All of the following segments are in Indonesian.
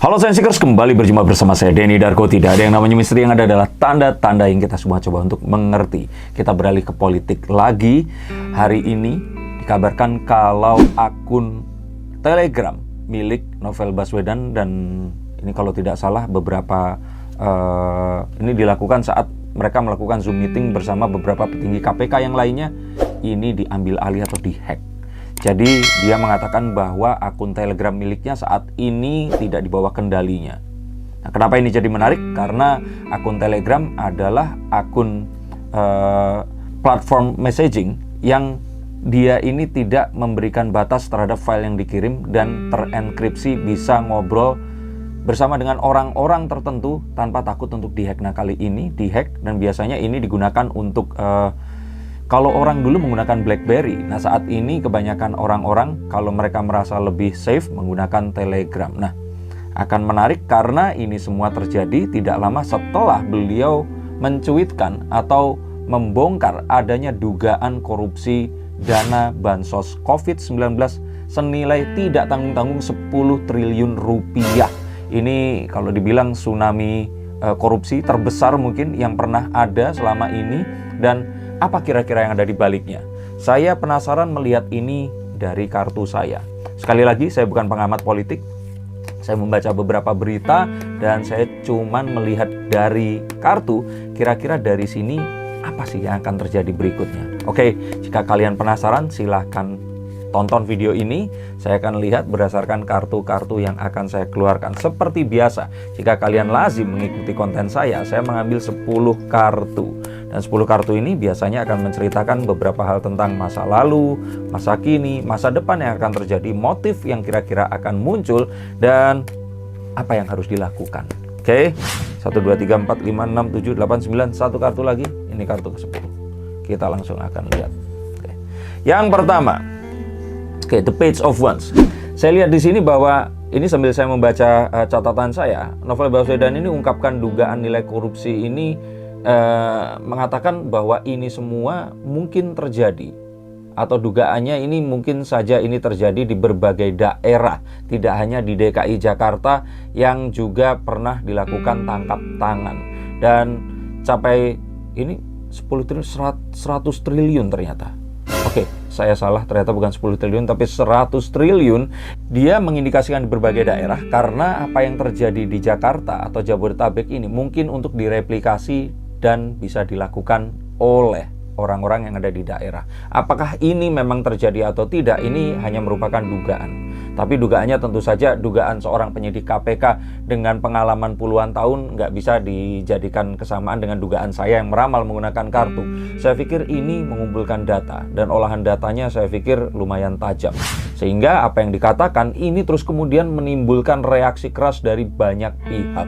Halo Sensikers, kembali berjumpa bersama saya Denny Darko. Tidak ada yang namanya misteri, yang ada adalah tanda-tanda yang kita semua coba untuk mengerti. Kita beralih ke politik lagi. Hari ini dikabarkan kalau akun Telegram milik Novel Baswedan, dan ini kalau tidak salah beberapa ini dilakukan saat mereka melakukan Zoom meeting bersama beberapa petinggi KPK yang lainnya, ini diambil alih atau dihack. Jadi dia mengatakan bahwa akun Telegram miliknya saat ini tidak di bawah kendalinya. Nah, kenapa ini jadi menarik? Karena akun Telegram adalah akun platform messaging yang dia ini tidak memberikan batas terhadap file yang dikirim dan terenkripsi, bisa ngobrol bersama dengan orang-orang tertentu tanpa takut untuk dihack. Nah, kali ini dihack, dan biasanya ini digunakan untuk kalau orang dulu menggunakan BlackBerry. Nah, saat ini kebanyakan orang-orang kalau mereka merasa lebih safe menggunakan Telegram. Nah, akan menarik karena ini semua terjadi tidak lama setelah beliau mencuitkan atau membongkar adanya dugaan korupsi dana bansos COVID-19 senilai tidak tanggung-tanggung 10 triliun rupiah. Ini kalau dibilang tsunami korupsi terbesar mungkin yang pernah ada selama ini. Dan apa kira-kira yang ada di baliknya? Saya penasaran melihat ini dari kartu saya. Sekali lagi, saya bukan pengamat politik. Saya membaca beberapa berita dan saya cuman melihat dari kartu, kira-kira dari sini apa sih yang akan terjadi berikutnya. Oke, jika kalian penasaran silahkan tonton video ini. Saya akan lihat berdasarkan kartu-kartu yang akan saya keluarkan. Seperti biasa, jika kalian lazim mengikuti konten saya mengambil 10 kartu. Dan 10 kartu ini biasanya akan menceritakan beberapa hal tentang masa lalu, masa kini, masa depan yang akan terjadi, motif yang kira-kira akan muncul, dan apa yang harus dilakukan. Oke, 1, 2, 3, 4, 5, 6, 7, 8, 9, satu kartu lagi. Ini kartu ke-10. Kita langsung akan lihat. Oke. Yang pertama, the Page of Wands. Saya lihat di sini bahwa ini sambil saya membaca catatan saya, Novel Baswedan ini ungkapkan dugaan nilai korupsi ini, mengatakan bahwa ini semua mungkin terjadi, atau dugaannya ini mungkin saja ini terjadi di berbagai daerah, tidak hanya di DKI Jakarta yang juga pernah dilakukan tangkap tangan. Dan capai ini 10 triliun, 100 triliun ternyata. Oke, saya salah, ternyata bukan 10 triliun tapi 100 triliun. Dia mengindikasikan di berbagai daerah karena apa yang terjadi di Jakarta atau Jabodetabek ini mungkin untuk direplikasi dan bisa dilakukan oleh orang-orang yang ada di daerah. Apakah ini memang terjadi atau tidak, ini hanya merupakan dugaan. Tapi dugaannya tentu saja dugaan seorang penyidik KPK dengan pengalaman puluhan tahun, nggak bisa dijadikan kesamaan dengan dugaan saya yang meramal menggunakan kartu. Saya pikir ini mengumpulkan data, dan olahan datanya saya pikir lumayan tajam. Sehingga apa yang dikatakan ini terus kemudian menimbulkan reaksi keras dari banyak pihak.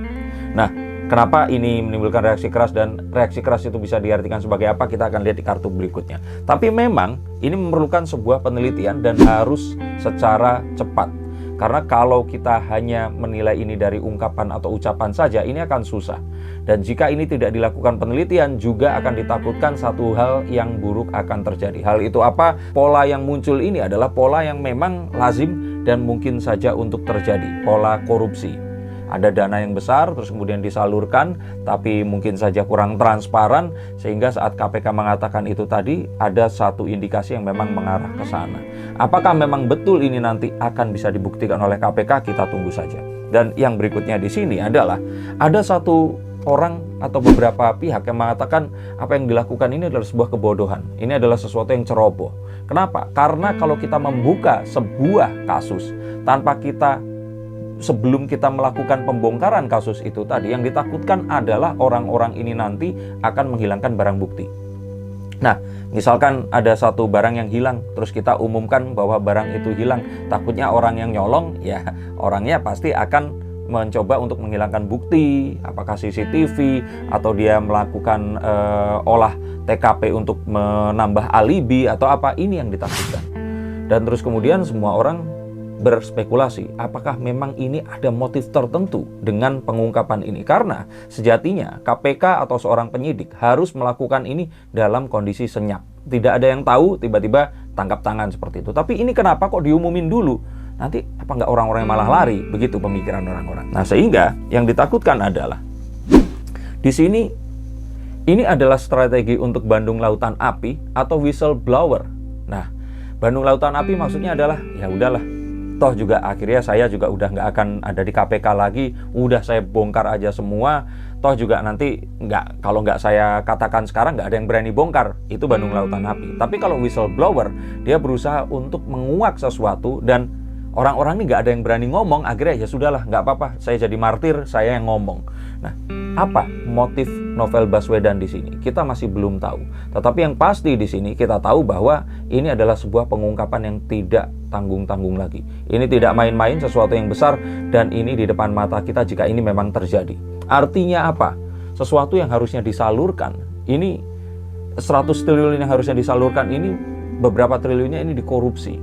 Nah, kenapa ini menimbulkan reaksi keras, dan reaksi keras itu bisa diartikan sebagai apa, kita akan lihat di kartu berikutnya. Tapi memang ini memerlukan sebuah penelitian dan harus secara cepat. Karena kalau kita hanya menilai ini dari ungkapan atau ucapan saja, ini akan susah. Dan jika ini tidak dilakukan penelitian, juga akan ditakutkan satu hal yang buruk akan terjadi. Hal itu apa? Pola yang muncul ini adalah pola yang memang lazim dan mungkin saja untuk terjadi. Pola korupsi. Ada dana yang besar, terus kemudian disalurkan, tapi mungkin saja kurang transparan, sehingga saat KPK mengatakan itu tadi, ada satu indikasi yang memang mengarah ke sana. Apakah memang betul ini nanti akan bisa dibuktikan oleh KPK? Kita tunggu saja. Dan yang berikutnya di sini adalah, ada satu orang atau beberapa pihak yang mengatakan apa yang dilakukan ini adalah sebuah kebodohan. Ini adalah sesuatu yang ceroboh. Kenapa? Karena kalau kita membuka sebuah kasus tanpa sebelum kita melakukan pembongkaran kasus itu tadi, yang ditakutkan adalah orang-orang ini nanti akan menghilangkan barang bukti. Nah, misalkan ada satu barang yang hilang, terus kita umumkan bahwa barang itu hilang, takutnya orang yang nyolong, ya orangnya pasti akan mencoba untuk menghilangkan bukti, apakah CCTV, atau dia melakukan olah TKP untuk menambah alibi, atau apa, ini yang ditakutkan. Dan terus kemudian semua orang berspekulasi, apakah memang ini ada motif tertentu dengan pengungkapan ini. Karena sejatinya KPK atau seorang penyidik harus melakukan ini dalam kondisi senyap. Tidak ada yang tahu, tiba-tiba tangkap tangan seperti itu. Tapi ini kenapa kok diumumin dulu? nanti apa nggak orang-orang yang malah lari? Begitu pemikiran orang-orang. Nah, sehingga yang ditakutkan adalah di sini ini adalah strategi untuk Bandung Lautan Api atau whistleblower. Nah, Bandung Lautan Api maksudnya adalah ya udahlah, toh juga akhirnya saya juga udah nggak akan ada di KPK lagi, udah saya bongkar aja semua. Toh juga nanti kalau nggak saya katakan sekarang nggak ada yang berani bongkar. Itu Bandung Lautan Api. Tapi kalau whistleblower, dia berusaha untuk menguak sesuatu dan orang-orang ini nggak ada yang berani ngomong. Akhirnya ya sudahlah, nggak apa-apa, saya jadi martir, saya yang ngomong. Nah, apa motif Novel Baswedan di sini? Kita masih belum tahu. Tetapi yang pasti di sini kita tahu bahwa ini adalah sebuah pengungkapan yang tidak tanggung-tanggung lagi. Ini tidak main-main, sesuatu yang besar, dan ini di depan mata kita jika ini memang terjadi. Artinya apa? Sesuatu yang harusnya disalurkan, ini 100 triliun yang harusnya disalurkan ini, beberapa triliunnya ini dikorupsi.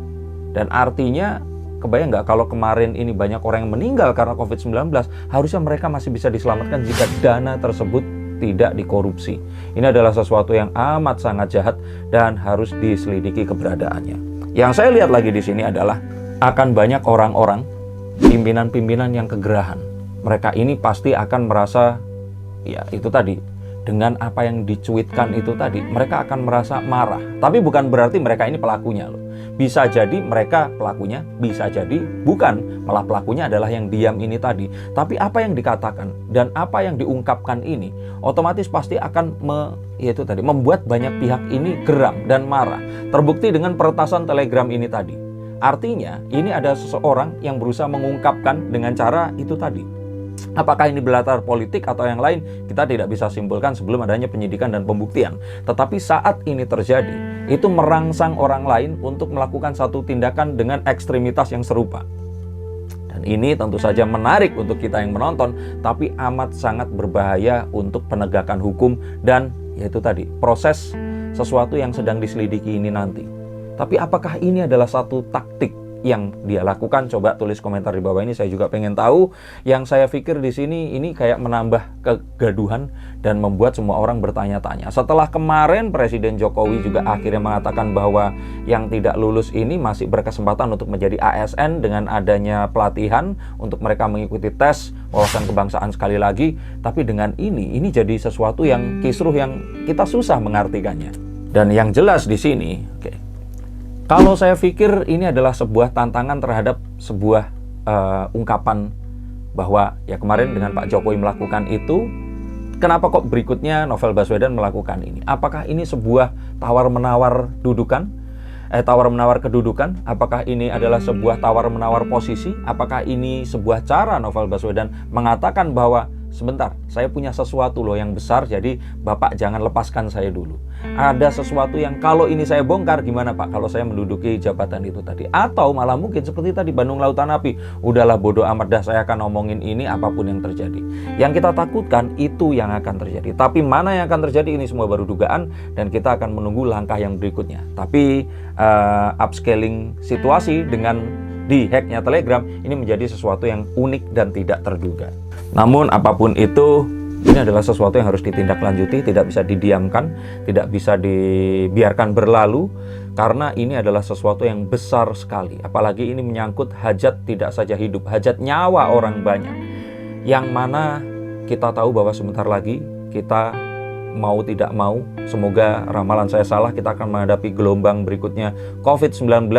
Dan artinya, kebayang nggak kalau kemarin ini banyak orang yang meninggal karena COVID-19, harusnya mereka masih bisa diselamatkan jika dana tersebut tidak dikorupsi. Ini adalah sesuatu yang amat sangat jahat dan harus diselidiki keberadaannya. Yang saya lihat lagi di sini adalah akan banyak orang-orang, pimpinan-pimpinan yang kegerahan. Mereka ini pasti akan merasa, ya itu tadi, dengan apa yang dicuitkan itu tadi, mereka akan merasa marah. Tapi bukan berarti mereka ini pelakunya loh. Bisa jadi mereka pelakunya, bisa jadi bukan. Malah pelakunya adalah yang diam ini tadi. Tapi apa yang dikatakan dan apa yang diungkapkan ini, otomatis pasti akan membuat banyak pihak ini geram dan marah. Terbukti dengan peretasan Telegram ini tadi. Artinya, ini ada seseorang yang berusaha mengungkapkan dengan cara itu tadi. Apakah ini berlatar politik atau yang lain, kita tidak bisa simpulkan sebelum adanya penyidikan dan pembuktian. Tetapi saat ini terjadi, itu merangsang orang lain untuk melakukan satu tindakan dengan ekstremitas yang serupa. Dan ini tentu saja menarik untuk kita yang menonton, tapi amat sangat berbahaya untuk penegakan hukum dan yaitu tadi, proses sesuatu yang sedang diselidiki ini nanti. Tapi apakah ini adalah satu taktik yang dia lakukan? Coba tulis komentar di bawah ini, saya juga pengen tahu. Yang saya pikir di sini ini kayak menambah kegaduhan dan membuat semua orang bertanya-tanya. Setelah kemarin Presiden Jokowi juga akhirnya mengatakan bahwa yang tidak lulus ini masih berkesempatan untuk menjadi ASN dengan adanya pelatihan untuk mereka mengikuti tes wawasan kebangsaan sekali lagi. Tapi dengan ini jadi sesuatu yang kisruh yang kita susah mengartikannya. Dan yang jelas di sini, kalau saya pikir ini adalah sebuah tantangan terhadap sebuah ungkapan bahwa ya kemarin dengan Pak Jokowi melakukan itu, kenapa kok berikutnya Novel Baswedan melakukan ini? Apakah ini sebuah tawar-menawar tawar-menawar kedudukan? Apakah ini adalah sebuah tawar-menawar posisi? Apakah ini sebuah cara Novel Baswedan mengatakan bahwa sebentar, saya punya sesuatu loh yang besar, jadi Bapak jangan lepaskan saya dulu. Ada sesuatu yang kalau ini saya bongkar, gimana Pak kalau saya menduduki jabatan itu tadi? Atau malah mungkin seperti tadi Bandung Lautan Api, udahlah bodoh amat dah, saya akan ngomongin ini apapun yang terjadi. Yang kita takutkan itu yang akan terjadi. Tapi mana yang akan terjadi, ini semua baru dugaan dan kita akan menunggu langkah yang berikutnya. Tapi upscaling situasi dengan di hacknya Telegram ini menjadi sesuatu yang unik dan tidak terduga. Namun apapun itu, ini adalah sesuatu yang harus ditindaklanjuti, tidak bisa didiamkan, tidak bisa dibiarkan berlalu, karena ini adalah sesuatu yang besar sekali. Apalagi ini menyangkut hajat tidak saja hidup, hajat nyawa orang banyak. Yang mana kita tahu bahwa sebentar lagi kita mau tidak mau, semoga ramalan saya salah, kita akan menghadapi gelombang berikutnya COVID-19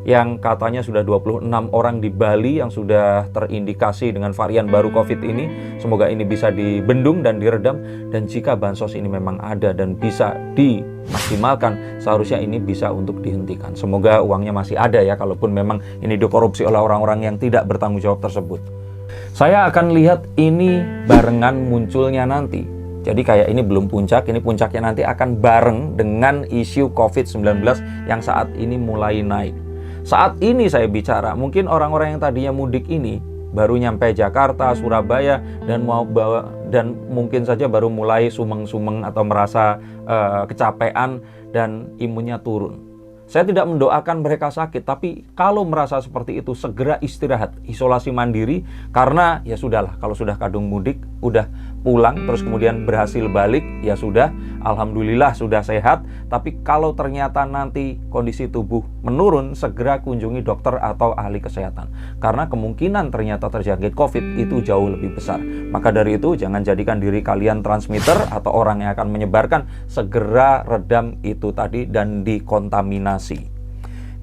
yang katanya sudah 26 orang di Bali yang sudah terindikasi dengan varian baru COVID ini. Semoga ini bisa dibendung dan diredam, dan jika bansos ini memang ada dan bisa dimaksimalkan, seharusnya ini bisa untuk dihentikan. Semoga uangnya masih ada ya, kalaupun memang ini dikorupsi oleh orang-orang yang tidak bertanggung jawab tersebut. Saya akan lihat ini barengan munculnya nanti. Jadi kayak ini belum puncak, ini puncaknya nanti akan bareng dengan isu COVID-19 yang saat ini mulai naik. Saat ini saya bicara, mungkin orang-orang yang tadinya mudik ini baru nyampe Jakarta, Surabaya, dan mungkin saja baru mulai sumeng-sumeng atau merasa kecapean dan imunnya turun. Saya tidak mendoakan mereka sakit, tapi kalau merasa seperti itu segera istirahat, isolasi mandiri, karena ya sudahlah, kalau sudah kadung mudik, udah pulang terus kemudian berhasil balik, ya sudah, alhamdulillah sudah sehat. Tapi kalau ternyata nanti kondisi tubuh menurun, segera kunjungi dokter atau ahli kesehatan, karena kemungkinan ternyata terjangkit COVID itu jauh lebih besar. Maka dari itu jangan jadikan diri kalian transmitter atau orang yang akan menyebarkan. Segera redam itu tadi dan dikontaminasi.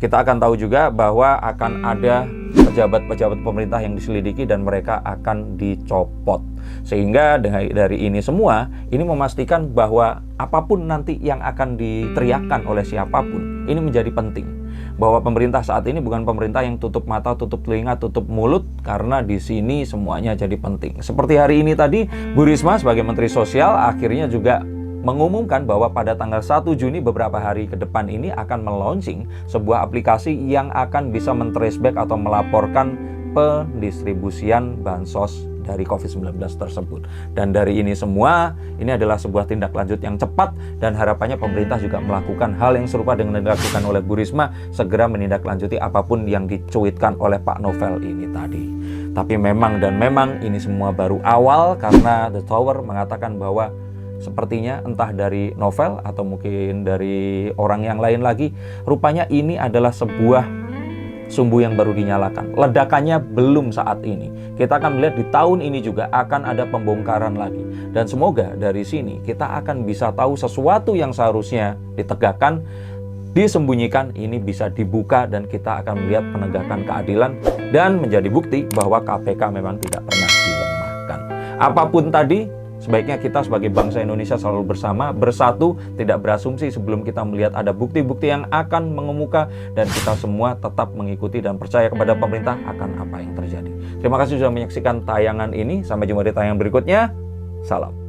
Kita akan tahu juga bahwa akan ada pejabat-pejabat pemerintah yang diselidiki dan mereka akan dicopot. Sehingga dari ini semua, ini memastikan bahwa apapun nanti yang akan diteriakkan oleh siapapun, ini menjadi penting. Bahwa pemerintah saat ini bukan pemerintah yang tutup mata, tutup telinga, tutup mulut, karena di sini semuanya jadi penting. Seperti hari ini tadi, Bu Risma sebagai Menteri Sosial akhirnya juga mengumumkan bahwa pada tanggal 1 Juni beberapa hari ke depan ini akan melaunching sebuah aplikasi yang akan bisa men-traceback atau melaporkan pendistribusian bansos dari COVID-19 tersebut. Dan dari ini semua, ini adalah sebuah tindak lanjut yang cepat dan harapannya pemerintah juga melakukan hal yang serupa dengan yang dilakukan oleh Bu Risma, segera menindaklanjuti apapun yang dicuitkan oleh Pak Novel ini tadi. Tapi memang ini semua baru awal, karena The Tower mengatakan bahwa sepertinya entah dari Novel atau mungkin dari orang yang lain lagi, rupanya ini adalah sebuah sumbu yang baru dinyalakan. Ledakannya belum saat ini. Kita akan melihat di tahun ini juga akan ada pembongkaran lagi. Dan semoga dari sini kita akan bisa tahu sesuatu yang seharusnya ditegakkan, disembunyikan, ini bisa dibuka dan kita akan melihat penegakan keadilan dan menjadi bukti bahwa KPK memang tidak pernah dilemahkan. Apapun tadi, sebaiknya kita sebagai bangsa Indonesia selalu bersama, bersatu, tidak berasumsi sebelum kita melihat ada bukti-bukti yang akan mengemuka, dan kita semua tetap mengikuti dan percaya kepada pemerintah akan apa yang terjadi. Terima kasih sudah menyaksikan tayangan ini. Sampai jumpa di tayangan berikutnya. Salam.